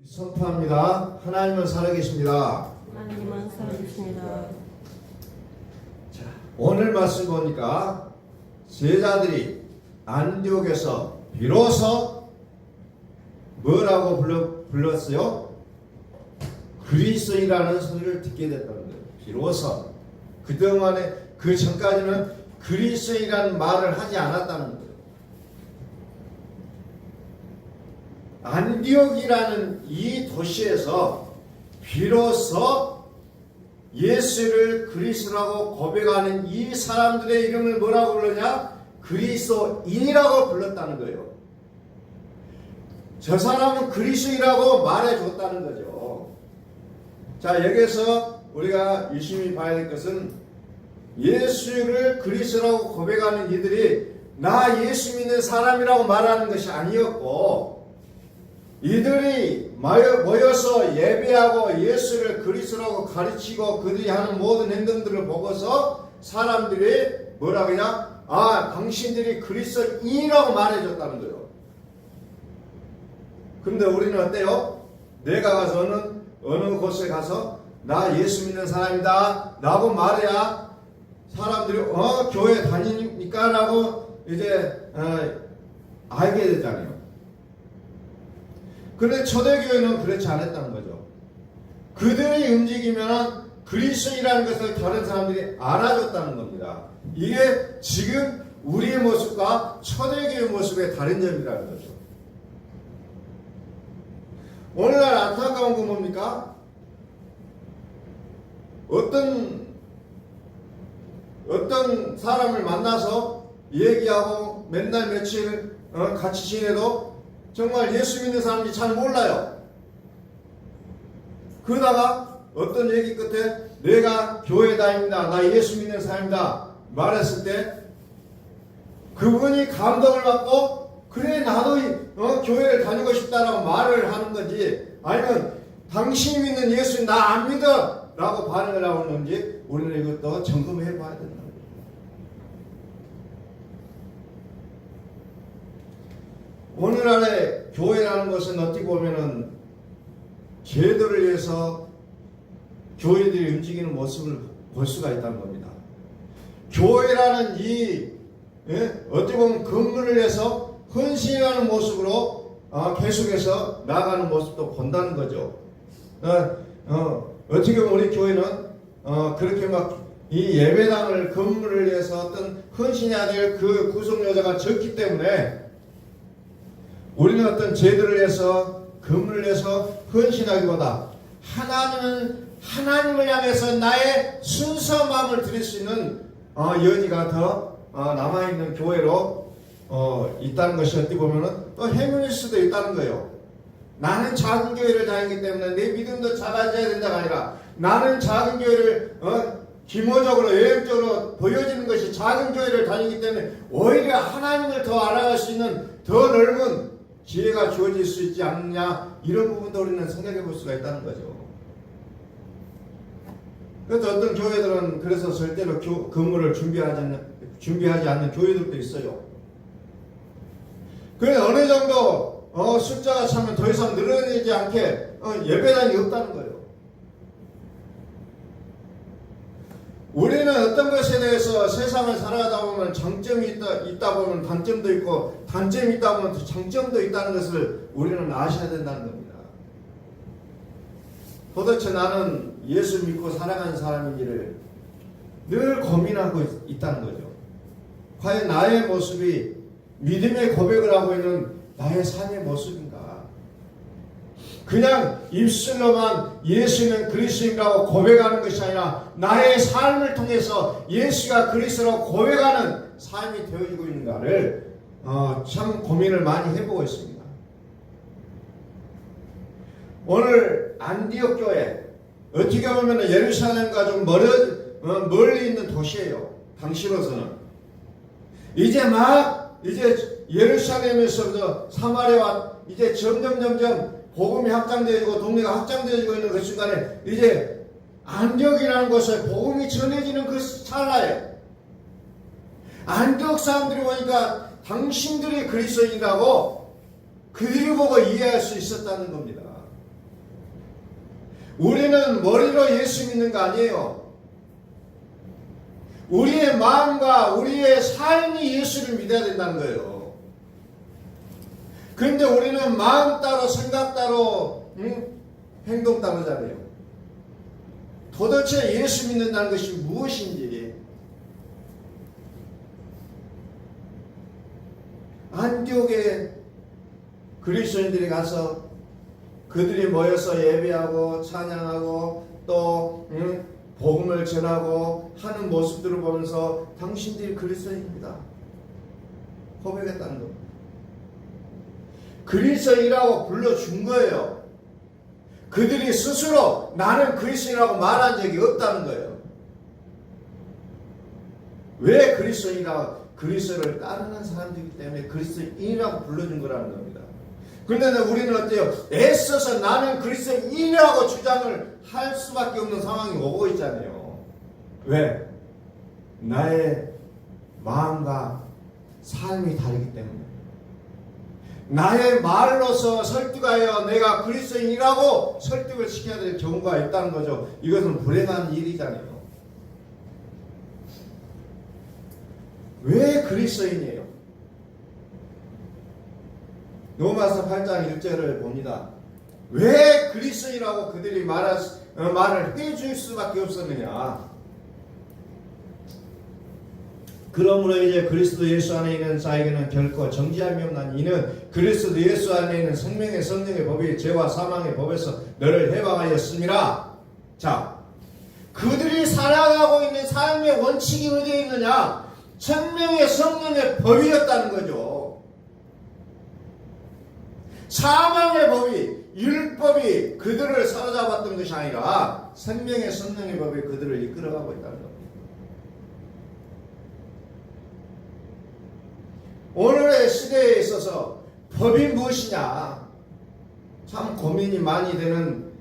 선포합니다. 하나님은 살아계십니다. 하나님은 살아계십니다. 자, 오늘 말씀 보니까 제자들이 안디옥에서 비로소 뭐라고 불렀어요? 그리스도이라는 소리를 듣게 됐다는 거예요. 비로소. 그동안에 그 전까지는 그리스도이라는 말을 하지 않았다는 거예요. 안디옥이라는 이 도시에서 비로소 예수를 그리스도라고 고백하는 이 사람들의 이름을 뭐라고 불렀냐? 그리스도인이라고 불렀다는 거예요. 저 사람은 그리스도이라고 말해줬다는 거죠. 자, 여기서 우리가 유심히 봐야 될 것은 예수를 그리스도라고 고백하는 이들이 나 예수 믿는 사람이라고 말하는 것이 아니었고, 이들이 모여서 예배하고 예수를 그리스도라고 가르치고 그들이 하는 모든 행동들을 보고서 사람들이 뭐라고 하냐? 아, 당신들이 그리스도인이라고 말해줬다는 거예요. 그런데 우리는 어때요? 내가 가서 어느 곳에 가서 나 예수 믿는 사람이다 라고 말해야 사람들이 교회 다니니까 라고 이제 알게 되잖아요. 그런데 초대교회는 그렇지 않았다는 거죠. 그들이 움직이면 그리스도인이라는 것을 다른 사람들이 알아줬다는 겁니다. 이게 지금 우리의 모습과 초대교회 모습의 다른 점이라는 거죠. 오늘날 안타까운 건 뭡니까? 어떤 사람을 만나서 얘기하고 맨날 며칠 같이 지내도 정말 예수 믿는 사람이 잘 몰라요. 그러다가 어떤 얘기 끝에 내가 교회 다닙니다. 나 예수 믿는 사람이다 말했을 때 그분이 감동을 받고 그래 나도 교회를 다니고 싶다라고 말을 하는 건지, 아니면 당신이 믿는 예수 나 안 믿어 라고 반응을 하고 있는지 우리는 이것도 점검해 봐야 된다. 오늘날의 교회라는 것은 어떻게 보면은 제도를 위해서 교회들이 움직이는 모습을 볼 수가 있다는 겁니다. 교회라는 어떻게 보면 근무를 해서 헌신하는 모습으로 계속해서 나아가는 모습도 본다는 거죠. 어떻게 보면 우리 교회는 그렇게 막 이 예배당을 근무를 위해서 어떤 헌신해야 될 그 구성요자가 적기 때문에 우리는 어떤 제도를 위해서 근무를 위해서 헌신하기보다 하나님을 향해서 나의 순수한 마음을 드릴 수 있는 여지가 더 남아있는 교회로 있다는 것이 어떻게 보면 또 행운일 수도 있다는 거예요. 나는 작은 교회를 다니기 때문에 내 믿음도 작아져야 된다가 아니라 나는 작은 교회를 기모적으로 여행적으로 보여지는 것이 작은 교회를 다니기 때문에 오히려 하나님을 더 알아갈 수 있는 더 넓은 기회가 주어질 수 있지 않느냐, 이런 부분도 우리는 생각해 볼 수가 있다는 거죠. 그래서 어떤 교회들은 그래서 절대로 근무를 준비하지 않는 교회들도 있어요. 그래서 어느 정도 숫자가 차면 더 이상 늘어나지 않게 예배당이 없다는 거예요. 우리는 어떤 것에 대해서 세상을 살아가다 보면 장점이 있다 보면 단점도 있고, 단점이 있다 보면 장점도 있다는 것을 우리는 아셔야 된다는 겁니다. 도대체 나는 예수 믿고 살아가는 사람인지를 늘 고민하고 있다는 거죠. 과연 나의 모습이 믿음의 고백을 하고 있는 나의 삶의 모습인가? 그냥 입술로만 예수는 그리스도인이라고 고백하는 것이 아니라 나의 삶을 통해서 예수가 그리스도라고 고백하는 삶이 되어지고 있는가를 참 고민을 많이 해보고 있습니다. 오늘 안디옥 교회, 어떻게 보면 예루살렘과 좀 멀리 있는 도시예요. 당시로서는 이제 예루살렘에서부터 사마리아와 이제 점점 복음이 확장되어지고 동네가 확장되어지고 있는 그 순간에 이제 안디옥이라는 곳에 복음이 전해지는 그 찰나에 안디옥 사람들이 보니까 당신들이 그리스도인이라고 그들을 보고 이해할 수 있었다는 겁니다. 우리는 머리로 예수 믿는 거 아니에요. 우리의 마음과 우리의 삶이 예수를 믿어야 된다는 거예요. 그런데 우리는 마음 따로 생각 따로 행동 따로잖아요. 도대체 예수 믿는다는 것이 무엇인지. 안디옥에 그리스도인들이 가서 그들이 모여서 예배하고 찬양하고 또 복음을 전하고 하는 모습들을 보면서 당신들이 그리스도인입니다 고백했다는 겁니다. 그리스도인이라고 불러준 거예요. 그들이 스스로 나는 그리스도인이라고 말한 적이 없다는 거예요. 왜 그리스도인이라고? 그리스도를 따르는 사람들이기 때문에 그리스도인이라고 불러준 거라는 겁니다. 그런데 우리는 어때요? 애써서 나는 그리스도인이라고 주장을 할 수밖에 없는 상황이 오고 있잖아요. 왜? 나의 마음과 삶이 다르기 때문에. 나의 말로서 설득하여 내가 그리스도인이라고 설득을 시켜야 될 경우가 있다는 거죠. 이것은 불행한 일이잖아요. 왜 그리스도인이에요? 로마서 8장 1절을 봅니다. 왜 그리스도인이라고 그들이 말을 해줄 수밖에 없었느냐? 그러므로 이제 그리스도 예수 안에 있는 자에게는 결코 정죄함이 없나니 이는 그리스도 예수 안에 있는 생명의 성령의 법이 죄와 사망의 법에서 너를 해방하였음이라. 자, 그들이 살아가고 있는 삶의 원칙이 어디에 있느냐? 생명의 성령의 법이었다는 거죠. 사망의 법이, 율법이 그들을 사로잡았던 것이 아니라 생명의 성령의 법이 그들을 이끌어가고 있다는 겁니다. 오늘의 시대에 있어서 법이 무엇이냐 참 고민이 많이 되는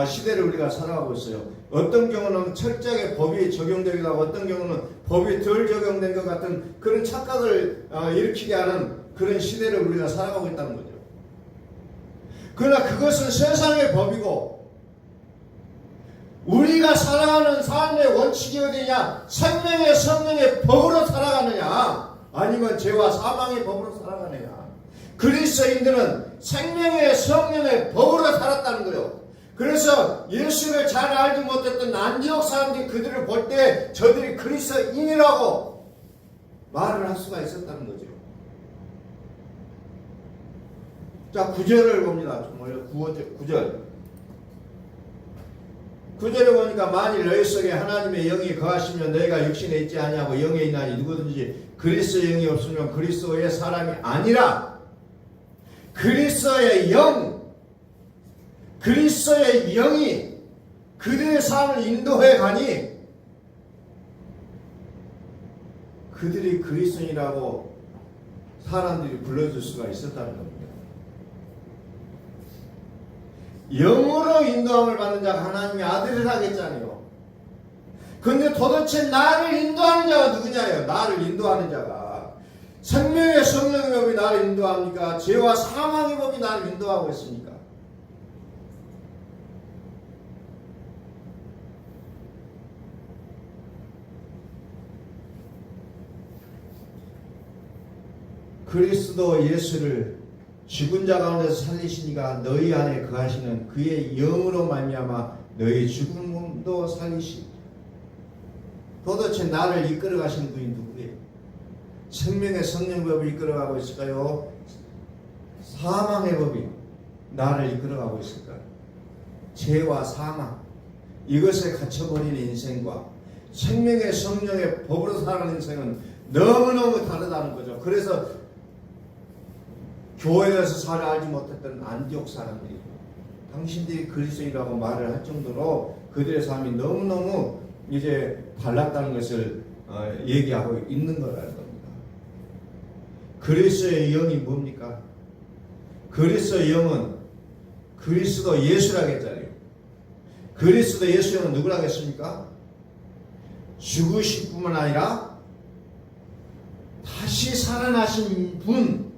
시대를 우리가 살아가고 있어요. 어떤 경우는 철저하게 법이 적용되기도 하고 어떤 경우는 법이 덜 적용된 것 같은 그런 착각을 일으키게 하는 그런 시대를 우리가 살아가고 있다는 거죠. 그러나 그것은 세상의 법이고 우리가 살아가는 삶의 원칙이 어디냐? 생명의 성령의 법으로 살아가느냐? 아니면 죄와 사망의 법으로 살아가느냐? 그리스도인들은 생명의 성령의 법으로 살았다는 거예요. 그래서 예수를 잘 알지 못했던 안디옥 사람들이 그들을 볼 때 저들이 그리스도인이라고 말을 할 수가 있었다는 거죠. 자, 9절을 봅니다. 정말 9절. 9절에 보니까 만일 너희 속에 하나님의 영이 거하시면 너희가 육신에 있지 아니하고 영에 있나니 누구든지 그리스도의 영이 없으면 그리스도의 사람이 아니라. 그리스도의 영, 그리스도의 영이 그들의 삶을 인도해 가니 그들이 그리스도인이라고 사람들이 불러줄 수가 있었다는 겁니다. 영으로 인도함을 받는 자가 하나님의 아들이라 했잖아요. 그런데 도대체 나를 인도하는 자가 누구냐요? 나를 인도하는 자가 생명의 성령의 법이 나를 인도합니까? 죄와 사망의 법이 나를 인도하고 있습니까? 그리스도 예수를 죽은 자 가운데서 살리시니가 너희 안에 거하시는 그의 영으로 말미암아 너희 죽은 몸도 살리시니. 도대체 나를 이끌어 가시는 분이 누구예요? 생명의 성령법이 이끌어가고 있을까요? 사망의 법이 나를 이끌어가고 있을까요? 죄와 사망 이것에 갇혀버린 인생과 생명의 성령의 법으로 살아가는 인생은 너무너무 다르다는 거죠. 그래서 교회에서 잘 알지 못했던 안디옥 사람들이 당신들이 그리스도인이라고 말을 할 정도로 그들의 삶이 너무너무 이제 달랐다는 것을 얘기하고 있는 거라는 겁니다. 그리스도의 영이 뭡니까? 그리스도의 영은 그리스도 예수라고 했잖아요. 그리스도 예수는 누구라고 했습니까? 죽으실 뿐만 아니라 다시 살아나신 분.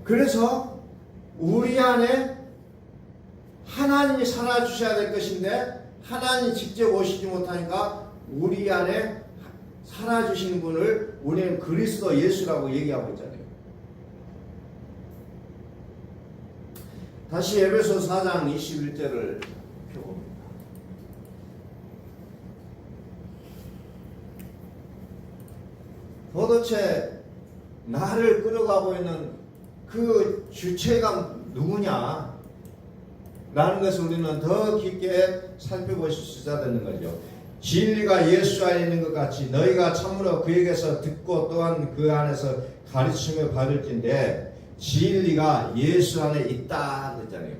그래서 우리 안에 하나님이 살아주셔야 될 것인데 하나님이 직접 오시지 못하니까 우리 안에 살아주시는 분을 우리는 그리스도 예수라고 얘기하고 있잖아요. 다시 에베소 4장 21절을 펴봅니다. 도대체 나를 끌어가고 있는 그 주체가 누구냐? 라는 것을 우리는 더 깊게 살펴보실 수 있어야 되는 거죠. 진리가 예수 안에 있는 것 같이 너희가 참으로 그에게서 듣고 또한 그 안에서 가르침을 받을진데 진리가 예수 안에 있다 그랬잖아요.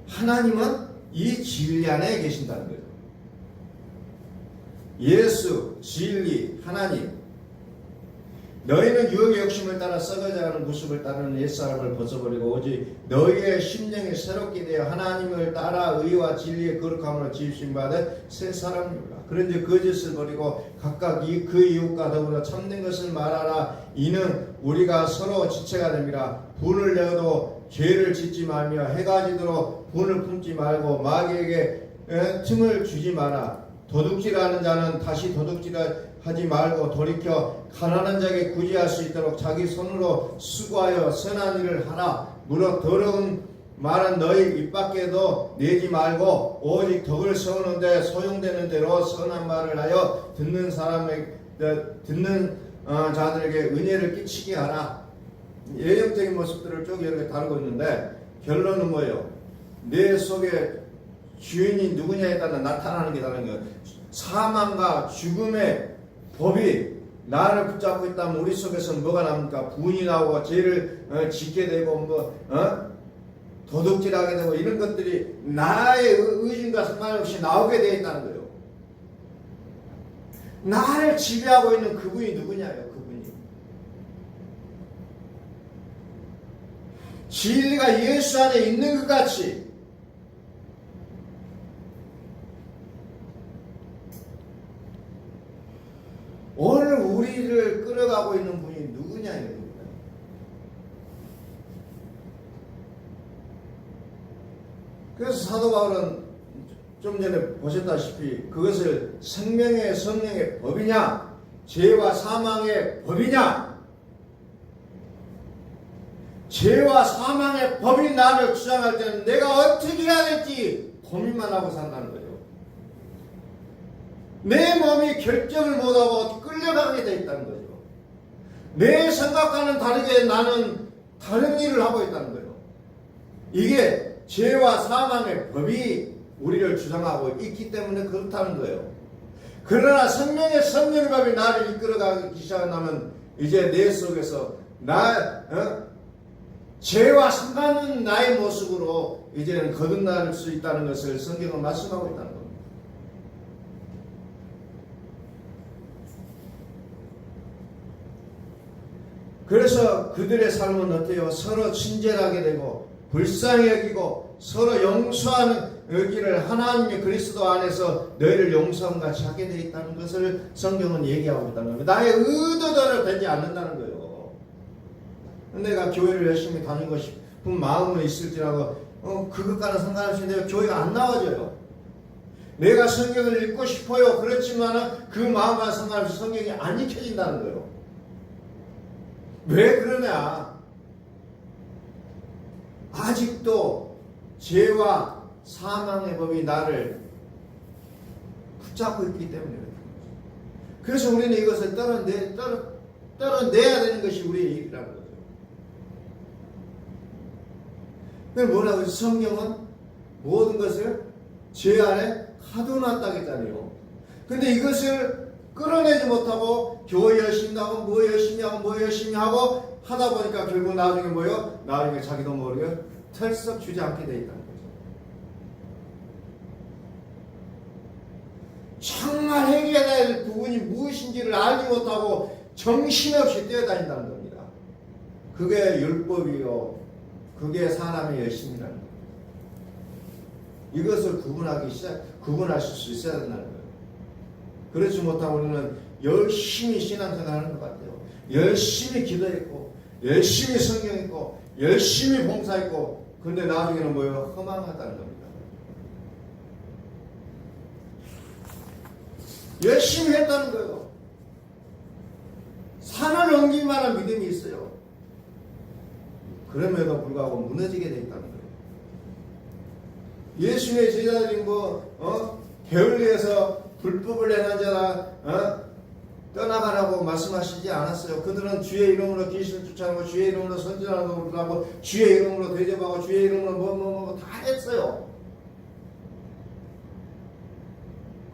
하나님은 이 진리 안에 계신다는 거예요. 예수, 진리, 하나님. 너희는 유혹의 욕심을 따라 썩어져가는 모습을 따르는 옛사람을 벗어버리고 오직 너희의 심령이 새롭게 되어 하나님을 따라 의와 진리의 거룩함으로 지으신 바된 새 사람입니다. 그런데 거짓을 버리고 각각 그 이웃과 더불어 참된 것을 말하라. 이는 우리가 서로 지체가 됩니다. 분을 내어도 죄를 짓지 말며 해가 지도록 분을 품지 말고 마귀에게 틈을 주지 마라. 도둑질하는 자는 다시 도둑질하지 말고 돌이켜 가난한 자에게 구제할 수 있도록 자기 손으로 수고하여 선한 일을 하라. 무릇 더러운 말은 너희 입 밖에도 내지 말고 오직 덕을 세우는데 소용되는 대로 선한 말을 하여 듣는 자들에게 은혜를 끼치게 하라. 예형적인 모습들을 쭉 이렇게 다루고 있는데 결론은 뭐예요? 내 속에 주인이 누구냐에 따라 나타나는 게 다른 거예요. 사망과 죽음의 법이 나를 붙잡고 있다면 우리 속에서 뭐가 납니까? 분이 나오고 죄를 짓게 되고 도둑질하게 되고 이런 것들이 나의 의심과 상관없이 나오게 되어 있다는 거예요. 나를 지배하고 있는 그분이 누구냐요? 그분이 진리가 예수 안에 있는 것 같이 오늘 우리를 끌어가고 있는 분이 누구냐요? 그래서 사도 바울은 좀 전에 보셨다시피 그것을 생명의 성령의 법이냐 죄와 사망의 법이냐, 죄와 사망의 법이 나를 주장할 때는 내가 어떻게 해야 될지 고민만 하고 산다는 거예요. 내 몸이 결정을 못하고 끌려가게 되어 있다는 거죠. 내 생각과는 다르게 나는 다른 일을 하고 있다는 거예요. 이게 죄와 사망의 법이 우리를 주장하고 있기 때문에 그렇다는 거예요. 그러나 생명의 성령의 법이 나를 이끌어가기 시작하면 이제 내 속에서 죄와 상관없는 나의 모습으로 이제는 거듭날 수 있다는 것을 성경은 말씀하고 있다는 겁니다. 그래서 그들의 삶은 어때요? 서로 친절하게 되고 불쌍히 여기고 서로 용서하는 여기를 하나님의 그리스도 안에서 너희를 용서함 같이 하게 되어 있다는 것을 성경은 얘기하고 있다는 겁니다. 나의 의도대로 되지 않는다는 거예요. 내가 교회를 열심히 다니고 싶은 마음은 있을지라도 그것과는 상관없이 내가 교회가 안 나와져요. 내가 성경을 읽고 싶어요. 그렇지만 그 마음과 상관없이 성경이 안 익혀진다는 거예요. 왜 그러냐? 아직도 죄와 사망의 법이 나를 붙잡고 있기 때문에 그래서 우리는 이것을 떨어내야 되는 것이 우리의 일이라는 거죠. 그럼 뭐라고 성경은 모든 것을 죄 안에 가둬놨다고 했잖아요. 근데 이것을 끌어내지 못하고 교회 열심히 하고 뭐 열심히 하고 하다 보니까 결국 나중에 뭐요? 나중에 자기도 모르게 털썩 주지 않게 돼 있다는 거죠. 정말 해결해야 될 부분이 무엇인지를 알지 못하고 정신없이 뛰어다닌다는 겁니다. 그게 율법이요. 그게 사람의 열심이라는 거예요. 이것을 구분하실 수 있어야 된다는 거예요. 그렇지 못하고 우리는 열심히 신앙생활하는 것 같아요. 열심히 기도했고 열심히 성경 읽고 열심히 봉사했고 근데 나중에는 뭐예요? 허망하다는 겁니다. 열심히 했다는 거예요. 산을 넘길 만한 믿음이 있어요. 그럼에도 불구하고 무너지게 돼 있다는 거예요. 예수님의 제자들이 게을리해서 불법을 행한 자라 떠나가라고 말씀하시지 않았어요. 그들은 주의 이름으로 귀신을 쫓아내고 주의 이름으로 선지자라고 하고 주의 이름으로 대접하고 주의 이름으로 다 했어요.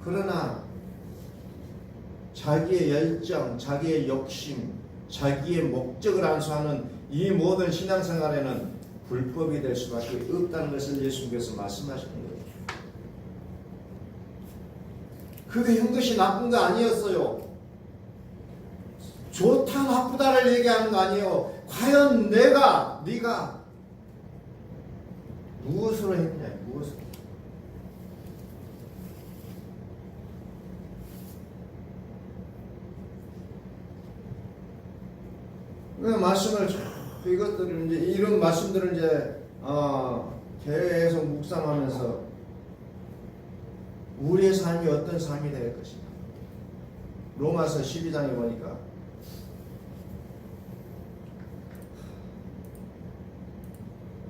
그러나 자기의 열정, 자기의 욕심, 자기의 목적을 안수하는 이 모든 신앙생활에는 불법이 될 수밖에 없다는 것을 예수님께서 말씀하시는 거예요. 그게 한 것이 나쁜 거 아니었어요. 좋다 나쁘다를 얘기하는 거 아니에요. 과연 네가 무엇으로 했냐, 무엇으로. 그 말씀을 이것들을 이제 이런 말씀들을 이제 계속 묵상하면서 우리의 삶이 어떤 삶이 될 것이냐. 로마서 12장에 보니까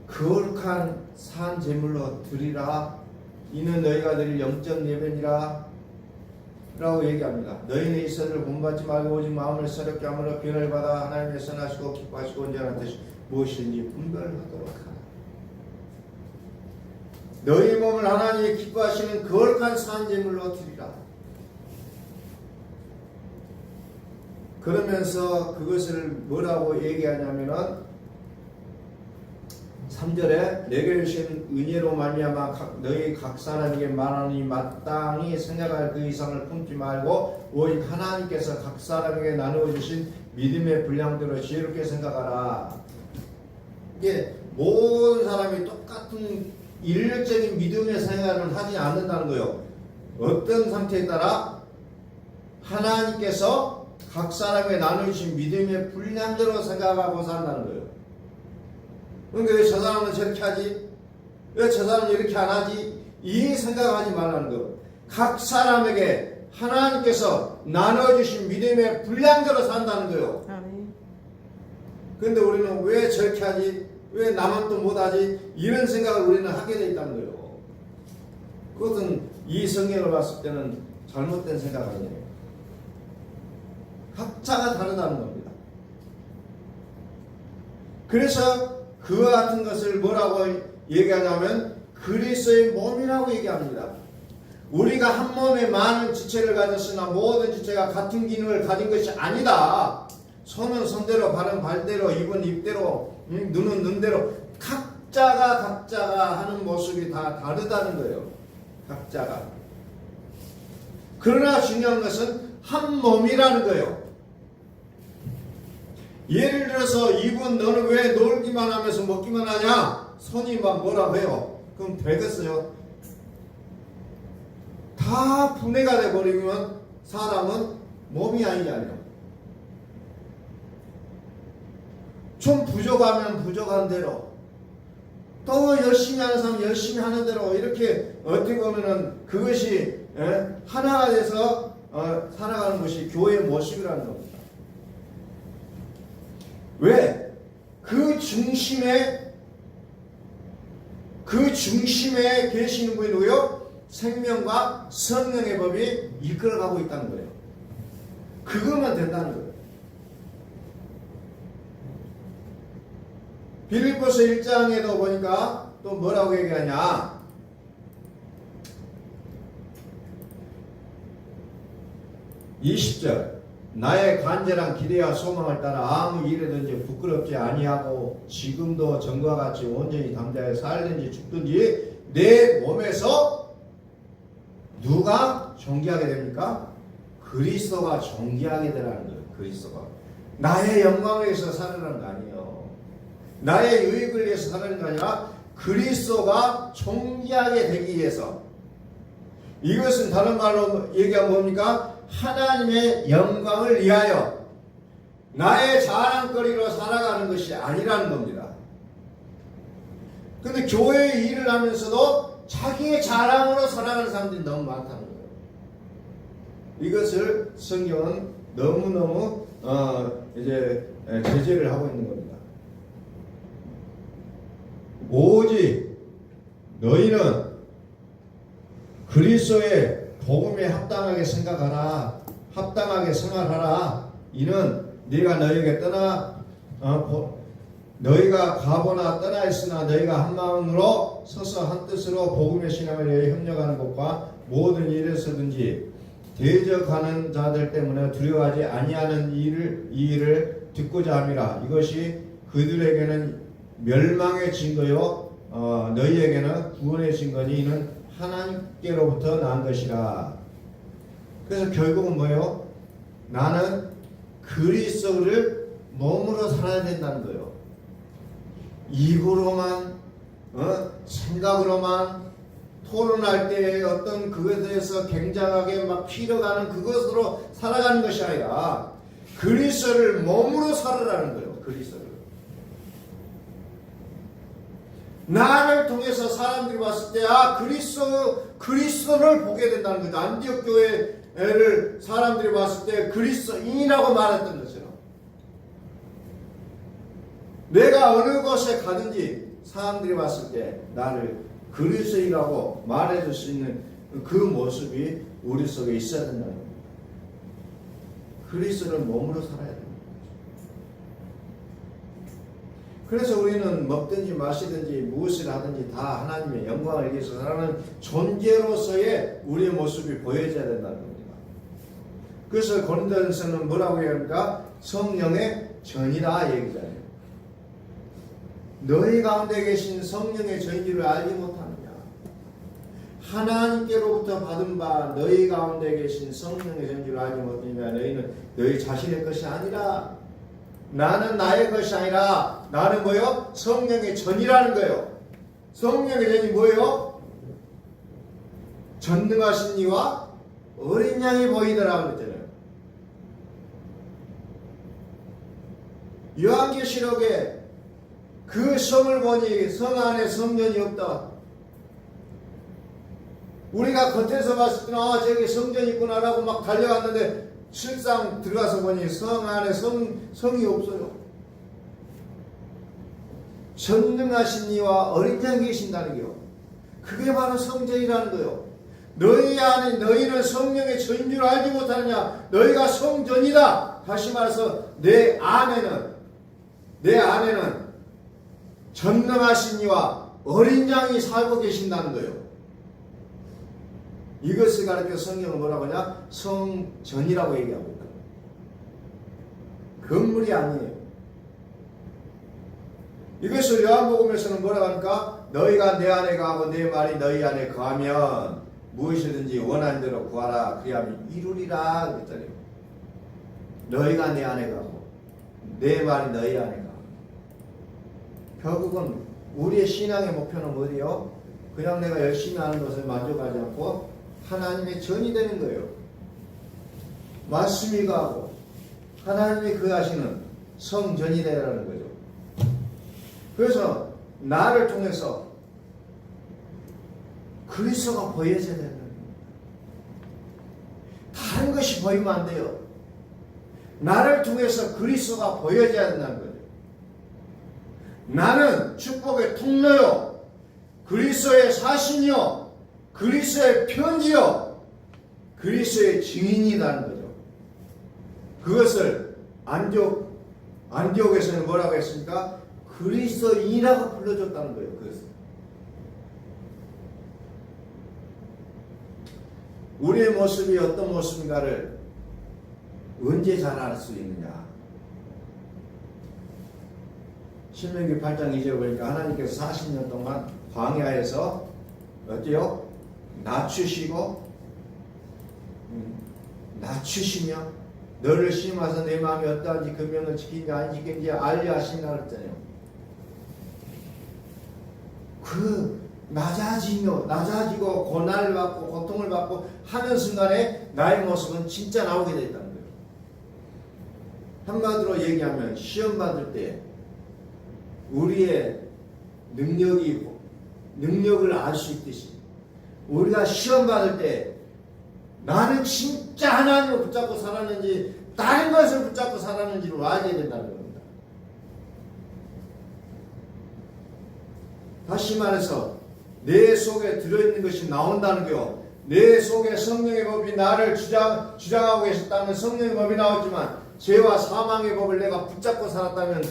거룩한 산 제물로 드리라. 이는 너희가 드릴 영적 예배니라 라고 얘기합니다. 너희는 이 선을 본받지 말고 오직 마음을 새롭게 함으로 변을 받아 하나님의 선하시고 기뻐하시고 온전한 뜻이 무엇인지 분별하도록 하라. 너희 몸을 하나님이 기뻐하시는 거룩한 산 제물로 드리라. 그러면서 그것을 뭐라고 얘기하냐면은 3절에 내게 주신 은혜로 말미암아 너희 각 사람에게 말하니 마땅히 생각할 그 이상을 품지 말고 오직 하나님께서 각 사람에게 나누어 주신 믿음의 분량대로 지혜롭게 생각하라. 이게 모든 사람이 똑같은 일률적인 믿음의 생활을 하지 않는다는 거예요. 어떤 상태에 따라 하나님께서 각 사람에게 나누신 믿음의 분량대로 생각하고 산다는 거예요. 그런데 왜 저 사람은 저렇게 하지? 왜 저 사람은 이렇게 안 하지? 이 생각하지 말라는 거. 각 사람에게 하나님께서 나눠주신 믿음의 분량대로 산다는 거예요. 그런데 우리는 왜 저렇게 하지? 왜 나만 또 못하지? 이런 생각을 우리는 하게 돼 있다는 거예요. 그것은 이 성경을 봤을 때는 잘못된 생각 아니에요. 각자가 다르다는 겁니다. 그래서 그와 같은 것을 뭐라고 얘기하냐면 그리스도의 몸이라고 얘기합니다. 우리가 한 몸에 많은 지체를 가졌으나 모든 지체가 같은 기능을 가진 것이 아니다. 손은 손대로, 발은 발대로, 입은 입대로, 눈은 눈대로 각자가 하는 모습이 다 다르다는 거예요. 각자가. 그러나 중요한 것은 한 몸이라는 거예요. 예를 들어서 이분 너는 왜 놀기만 하면서 먹기만 하냐? 손이 막 뭐라고 해요? 그럼 되겠어요? 다 분해가 돼버리면 사람은 몸이 아니잖아요. 좀 부족하면 부족한 대로 또 열심히 하는 사람 열심히 하는 대로 이렇게 어떻게 보면은 그것이 하나가 돼서 살아가는 것이 교회의 모습이라는 겁니다. 왜? 그 중심에 계시는 분이 누구요? 생명과 성령의 법이 이끌어가고 있다는 거예요. 그것만 된다는 거예요. 빌립보서 1장에도 보니까 또 뭐라고 얘기하냐? (20절) 나의 간절한 기대와 소망을 따라 아무 일에든지 부끄럽지 아니하고 지금도 전과 같이 온전히 담대하여 살든지 죽든지 내 몸에서 누가 존귀하게 됩니까? 그리스도가 존귀하게 되라는 거예요. 그리스도가 나의 영광을 위해서 살으라는 거 아니에요. 나의 유익을 위해서 살아가는 게 아니라 그리스도가 존귀하게 되기 위해서. 이것은 다른 말로 얘기하면 뭡니까? 하나님의 영광을 위하여 나의 자랑거리로 살아가는 것이 아니라는 겁니다. 근데 교회의 일을 하면서도 자기의 자랑으로 살아가는 사람들이 너무 많다는 거예요. 이것을 성경은 너무너무 이제 제재를 하고 있는 겁니다. 오직 너희는 그리스도의 복음에 합당하게 생각하라, 합당하게 생활하라. 이는 네가 너희에게 너희가 가보나 떠나 있으나 너희가 한 마음으로 서서 한 뜻으로 복음의 신앙을 위해 협력하는 것과 모든 일에서든지 대적하는 자들 때문에 두려워하지 아니하는 이 일을 듣고자 함이라. 이것이 그들에게는 멸망의 증거요 너희에게는 구원의 증거니 이는 하나님께로부터 난 것이라. 그래서 결국은 뭐예요? 나는 그리스도를 몸으로 살아야 된다는 거예요. 입으로만 생각으로만 토론할 때 어떤 그것에 대해서 굉장하게 막 피려가는 그것으로 살아가는 것이 아니라 그리스도를 몸으로 살아라는 거예요. 그리스도를. 나를 통해서 사람들이 봤을 때 그리스도를 보게 된다는 거죠. 안디옥 교회를 사람들이 봤을 때 그리스도인이라고 말했던 것처럼 내가 어느 곳에 가든지 사람들이 봤을 때 나를 그리스도인이라고 말해줄 수 있는 그 모습이 우리 속에 있어야 된다는 겁니다. 그리스도를 몸으로 살아야 됩니다. 그래서 우리는 먹든지 마시든지 무엇을 하든지 다 하나님의 영광을 위해서 살아가는 존재로서의 우리의 모습이 보여져야 된다는 겁니다. 그래서 고린도전서는 뭐라고 얘기합니까? 성령의 전이다 얘기잖아요. 너희 가운데 계신 성령의 전지를 알지 못하느냐? 하나님께로부터 받은 바 너희 가운데 계신 성령의 전지를 알지 못하느냐? 너희는 너희 자신의 것이 아니라 나는 나의 것이 아니라 나는 뭐요? 성령의 전이라는 거예요. 성령의 전이 뭐예요? 전능하신 이와 어린 양이 보이더라 그랬잖아요. 요한계시록에 그 성을 보니 성 안에 성전이 없다. 우리가 겉에서 봤을 때는 저기 성전이 있구나라고 막 달려갔는데 실상 들어가서 보니 성 안에 성이 없어요. 전능하신 이와 어린 양이 계신다는 게요. 그게 바로 성전이라는 거예요. 너희 안에 너희는 성령의 전인 줄 알지 못하느냐? 너희가 성전이다. 다시 말해서 내 안에는 전능하신 이와 어린 양이 살고 계신다는 거예요. 이것을 가르쳐 성경은 뭐라고 하냐? 성전이라고 얘기하고 있다. 건물이 아니에요. 이것을 요한복음에서는 뭐라고 하니까? 너희가 내 안에 거하고 내 말이 너희 안에 거하면 무엇이든지 원하는 대로 구하라. 그리하면 이루리라 그랬잖아요. 너희가 내 안에 거하고 내 말이 너희 안에 거하고. 결국은 우리의 신앙의 목표는 뭐예요? 그냥 내가 열심히 하는 것을 만족하지 않고 하나님의 전이 되는 거예요. 말씀이 가고 하나님이 그 하시는 성전이 되라는 거죠. 그래서 나를 통해서 그리스도가 보여져야 되는 거예요. 다른 것이 보이면 안 돼요. 나를 통해서 그리스도가 보여져야 된다는 거예요. 나는 축복의 통로요, 그리스도의 사신이요, 그리스도의 편지요, 그리스도의 증인이라는 거죠. 그것을 안디옥에서는 뭐라고 했습니까? 그리스도인이라고 불러줬다는 거예요. 그것을. 우리의 모습이 어떤 모습인가를 언제 잘 알 수 있느냐? 신명기 8장 2절 보니까 하나님께서 40년 동안 광야에서 어때요? 낮추시고 낮추시며 너를 심어서 내 마음이 어떠한지 그 명을 지키는지 안 지키는지 알려 하신다 그랬잖아요. 그 낮아지고 고난을 받고 고통을 받고 하는 순간에 나의 모습은 진짜 나오게 됐다는 거예요. 한마디로 얘기하면 시험 받을 때 우리의 능력을 알 수 있듯이 우리가 시험 받을 때 나는 진짜 하나님을 붙잡고 살았는지 다른 것을 붙잡고 살았는지를 알아야 된다는 겁니다. 다시 말해서 내 속에 들어있는 것이 나온다는 거요. 내 속에 성령의 법이 나를 주장하고 계셨다면 성령의 법이 나왔지만 죄와 사망의 법을 내가 붙잡고 살았다면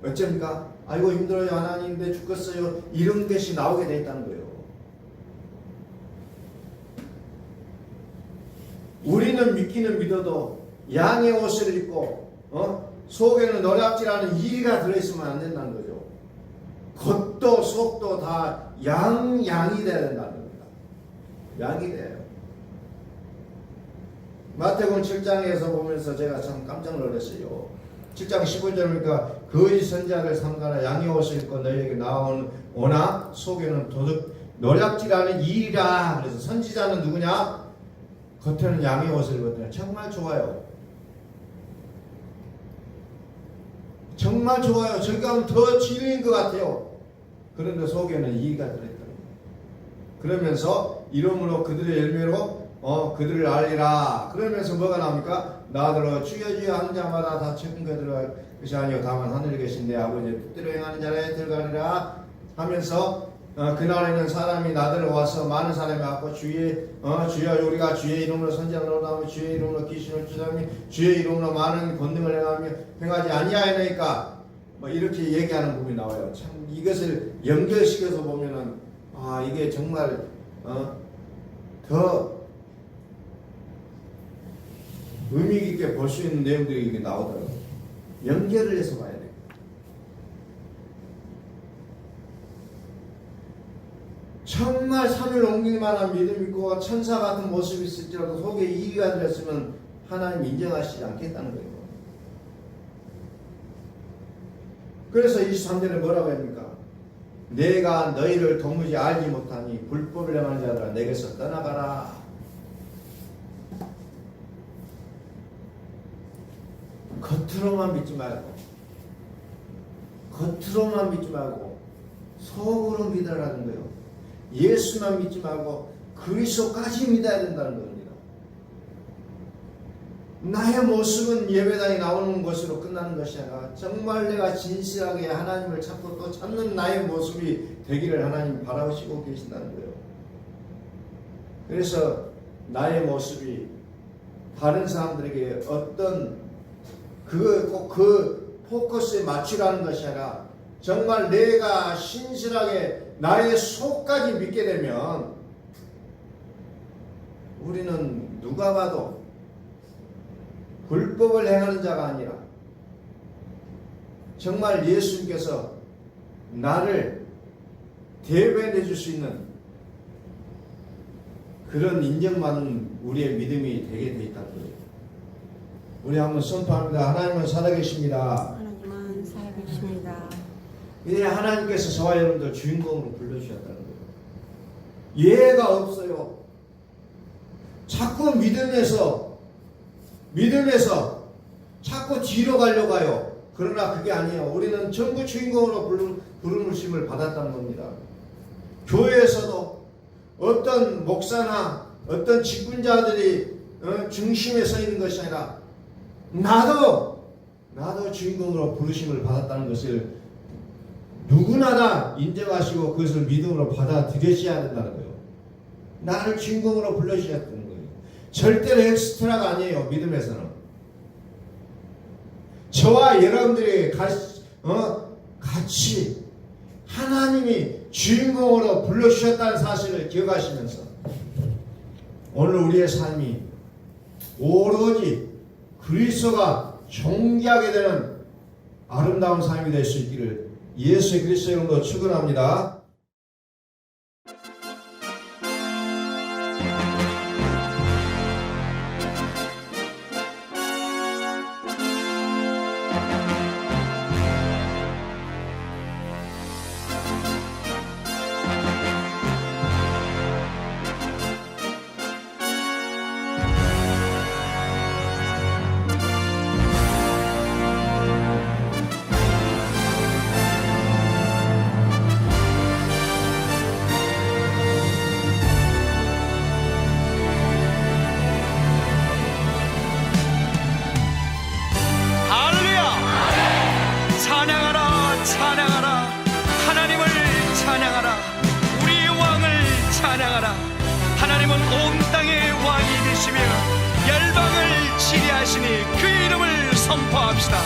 어쩝니까? 아이고 힘들어요 하나님 내 죽겠어요 이런 것이 나오게 돼 있다는 거예요. 우리는 믿기는 믿어도 양의 옷을 입고 속에는 노략질하는 이가 들어있으면 안 된다는 거죠. 겉도 속도 다 양이 돼야 된다는 겁니다. 양이 돼요. 마태복음 7장에서 보면서 제가 참 깜짝 놀랐어요. 7장 15절이니까 거짓 선지자를 삼가라 양의 옷을 입고 너희에게 나오나 속에는 도둑 노략질하는 일이라. 그래서 선지자는 누구냐? 겉에는 양의 옷을 입었더니 정말 좋아요. 정말 좋아요. 저기 가면 더 진리인 것 같아요. 그런데 속에는 이가 들어있다. 그러면서 이름으로 그들의 열매로 그들을 알리라. 그러면서 뭐가 나옵니까? 나더러 주여 주여 하는 자마다 다 책임져 들어갈 것이 아니요 다만 하늘에 계신 내 아버지의 뜻대로 행하는 자라에 들어가리라 하면서 그날에는 사람이 나더러 와서 많은 사람이 왔고 주여 우리가 주의 이름으로 선지자로 하며 주의 이름으로 귀신을 쫓아내며 주의 이름으로 많은 권능을 행하지 아니하였나이까 뭐 이렇게 얘기하는 부분이 나와요. 참 이것을 연결시켜서 보면은 이게 정말 더 의미 깊게 볼 수 있는 내용들이 이게 나오더라고요. 연결을 해서 봐야 돼요. 정말 산을 옮길 만한 믿음이 있고 천사 같은 모습이 있을지라도 속에 이의가 들었으면 하나님 인정하시지 않겠다는 거예요. 그래서 23절에 뭐라고 합니까? 내가 너희를 도무지 알지 못하니 불법을 행하는 자들아 내게서 떠나가라. 겉으로만 믿지 말고 속으로 믿으라는 거예요. 예수만 믿지 말고 그리스도까지 믿어야 된다는 겁니다. 나의 모습은 예배당에 나오는 것으로 끝나는 것이 아니라 정말 내가 진실하게 하나님을 찾고 또 찾는 나의 모습이 되기를 하나님 바라시고 계신다는 거예요. 그래서 나의 모습이 다른 사람들에게 어떤 그 포커스에 맞추라는 것이 아니라 정말 내가 신실하게 나의 속까지 믿게 되면 우리는 누가 봐도 불법을 행하는 자가 아니라 정말 예수님께서 나를 대변해 줄 수 있는 그런 인정받는 우리의 믿음이 되게 돼 있다는 거예요. 우리 한번 선포합니다. 하나님은 살아계십니다. 하나님은 살아계십니다. 이제 하나님께서 저와 여러분들 주인공으로 불러주셨다는 거예요. 예가 없어요. 자꾸 믿음에서 자꾸 뒤로 가려고 해요. 그러나 그게 아니에요. 우리는 전부 주인공으로 부르심을 받았다는 겁니다. 교회에서도 어떤 목사나 어떤 직분자들이 중심에 서 있는 것이 아니라 나도 주인공으로 부르심을 받았다는 것을 누구나 다 인정하시고 그것을 믿음으로 받아들여셔야 된다는 거예요. 나를 주인공으로 불러주셨다는 거예요. 절대로 엑스트라가 아니에요. 믿음에서는 저와 여러분들이 같이 하나님이 주인공으로 불러주셨다는 사실을 기억하시면서 오늘 우리의 삶이 오로지 그리스도가 존귀하게 되는 아름다운 삶이 될 수 있기를 예수 그리스도의 이름으로 축원합니다. 찬양하라. 하나님은 온 땅의 왕이 되시며 열방을 지배하시니 그 이름을 선포합시다.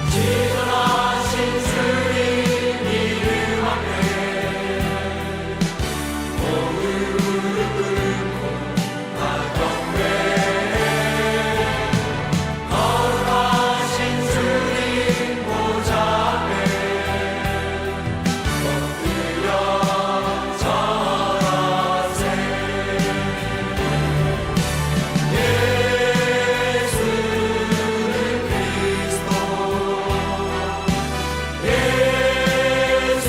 지존하신 주님 이름 앞에 모두 무릎 꿇고 다 경배해. 거룩하신 주님 보좌 앞에 엎드려 절하세. 예수는 그리스도, 예수는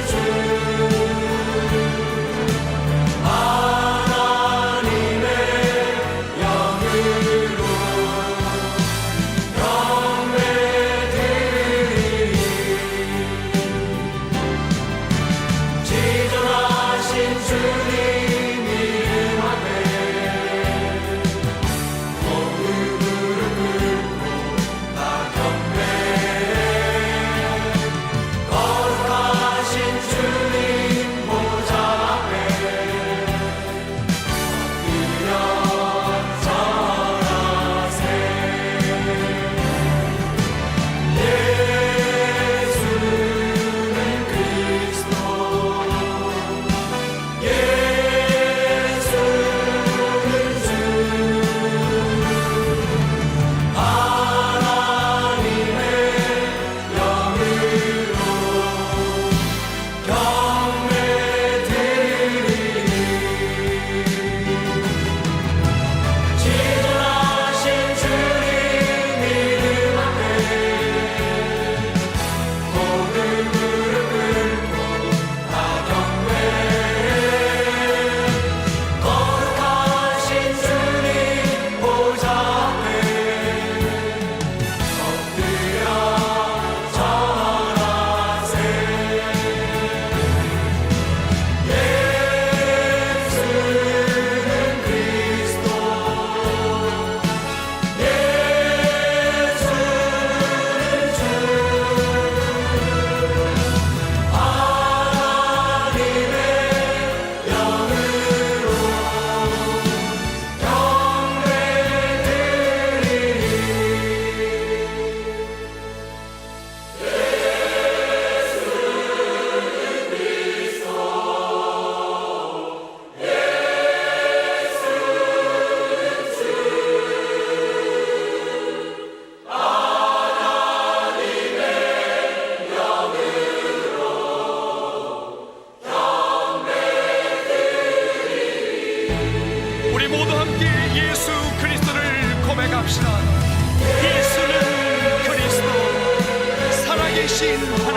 주, 하나님의 영으로 경배드리리. 지존하신 주님 이름 앞에 모두 무릎 꿇고 다 경배해. 거룩하신 주님 보좌 앞에 엎드려 절하세. 예수는 그리스도, 예수는 주, 하나님의 영으로 경배드리리. 지존하신 주님 이름 앞에 모두 무릎 꿇고 다 경배해. 거룩하신 주님 보좌 앞에 엎드려 절하세. 예수는 그리스도, 예수는 주, 하나님의 영으로 우리 모두 함께 예수 그리스도를 고백합시다. 예수는 그리스도, 살아계신 하나님.